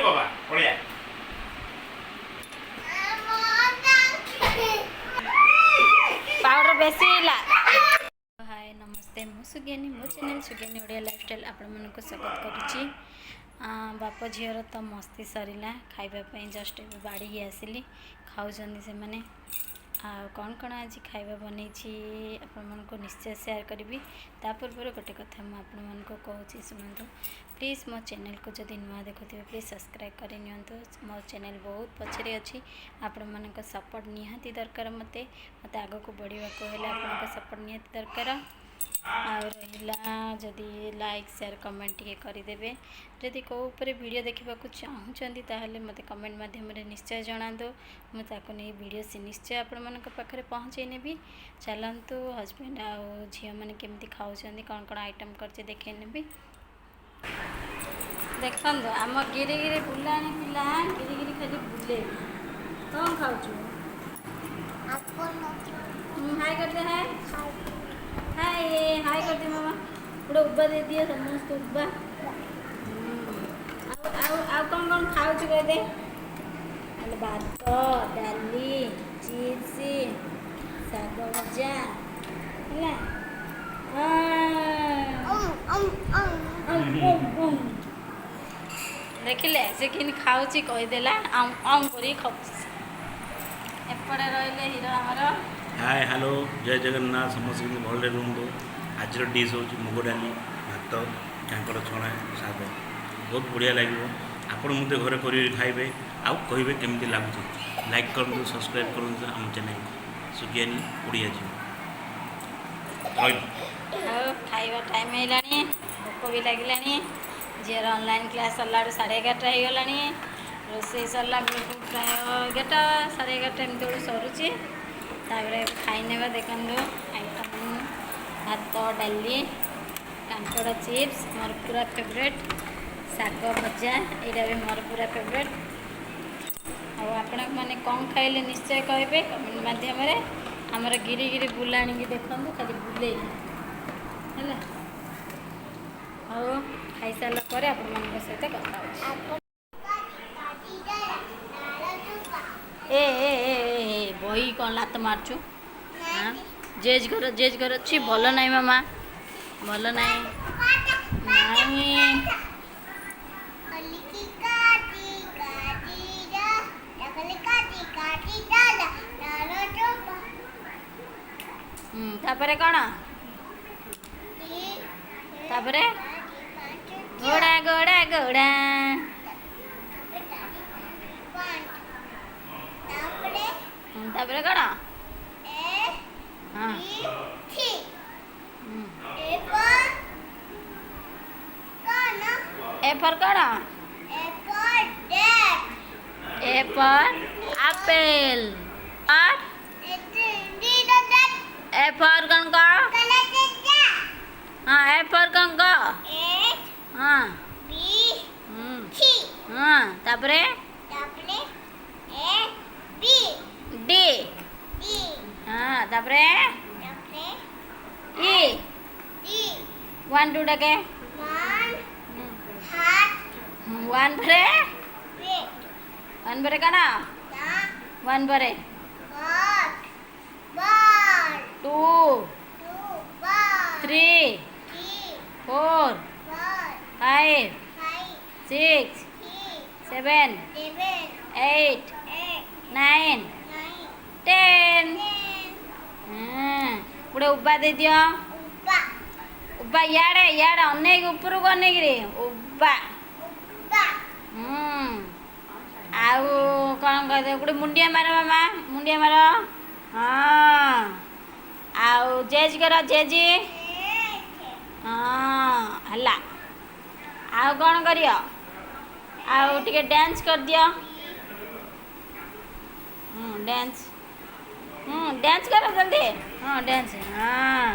बाबा बढ़िया पाउडर बेसी ला। हाय नमस्ते मु सुगेनी मो चैनल सुगेनी ओडिया लाइफस्टाइल आपण मन को स्वागत करुच्ची। बाप झीर तो मस्ती सरला खावाई जस्ट बाड़ी ही आसिली खाऊँ से मैंने कौन कौन आज खाଇବା बनई आपण मन को निश्चय शेयर करी। ता पूर्व गोटे कथा मुझे कहूँ शुणु प्लीज़ मो चैनल को जब नुआ देखुए प्लीज़ सब्सक्राइब कर मो चैनल बहुत पछरे अच्छी आपण मान सपोर्ट निहाती दरकार मत आग को बढ़ा आप सपोर्ट निहाती दरकार आला जदि लाइक शेयर कमेंट टे करदे जदि कौपर वीडियो देखा चाहूँगी ताहले मत कमेंट माध्यम निश्चय जनातु मुझे नहीं वीडियो से निश्चय आपण मान पाखे पहुँचे नेबी। चलतु हजबैंड आउ झील मैंने केमती खाऊँ कौन कौन आइटम कर देखे नेबी। देखु आम गिरी बुला पिला गिरी खाली बुले कौन खाऊ हाय करते हैं हाय हाय करते मामा गोटे उब्बा दे दिए समस्त उब्बा कौन कौन खाऊ कहदे भात डाली चिप्स शाग भजा देखिले से कि खाऊँ कहीदेला आम कर खाऊ एपटे रही हीरो आमर हाय हेलो जय जगन्नाथ समस्त भले रुहतु आज डिश हूँ मुग डाली भात कांकर छणा शाग बहुत बढ़िया लगे आपण मत घर कर खाइबे आउ कहे केमती लगुच लाइक करूँ सब्सक्राइब करूँ आम चैनल सुगियानी ओडिया जी खाइबा टाइम है भोक भी लगे झीर ऑनलाइन क्लास सरला 11:30 हो गलानी रोसे सरला प्राय 11टा 11:30 एमती बेलू सरुची खाईने देखु आइटम भात डाली कांकड़ चिप्स मोर पूरा फेवरेट शाग भजा यहाँ भी मोर पूरा फेवरेट आपण मैंने कौन खाइले निश्चय कहे कमेंट माध्यम आमर गिरी गिरी बुला देखु खाली बुले है खाई सारा पर आपण सहित कथा ए बही कौन लात मारचु हाँ जेज घर अच्छी भल ना मामा भल ना तापरे कौन तापरे घोड़ा घोड़ा घोड़ा तापरे कौन हाँ ए फॉर कौन ए फॉर एप्पल और ए फॉर कौन का हाँ ए फॉर कौन का हाँ हाँ तापरे डी हाँ तापरे ई 1 2 डके 1 भरे कना 1 भरे 2 3 4 5 6 7 8 9 10 गोटे उब्बा दे दियो उब्बा याड़े याड़े अनेक ऊपर को अनेक रे उब्बा आउ कौन कहते गोटे मुंडिया मार मामा मुंडिया मार हाँ आउ जेज कर जेजी हाँ हला आउ कौन करियो आउ टिके डांस कर दियो डांस डांस करो जल्दी हाँ डांस हाँ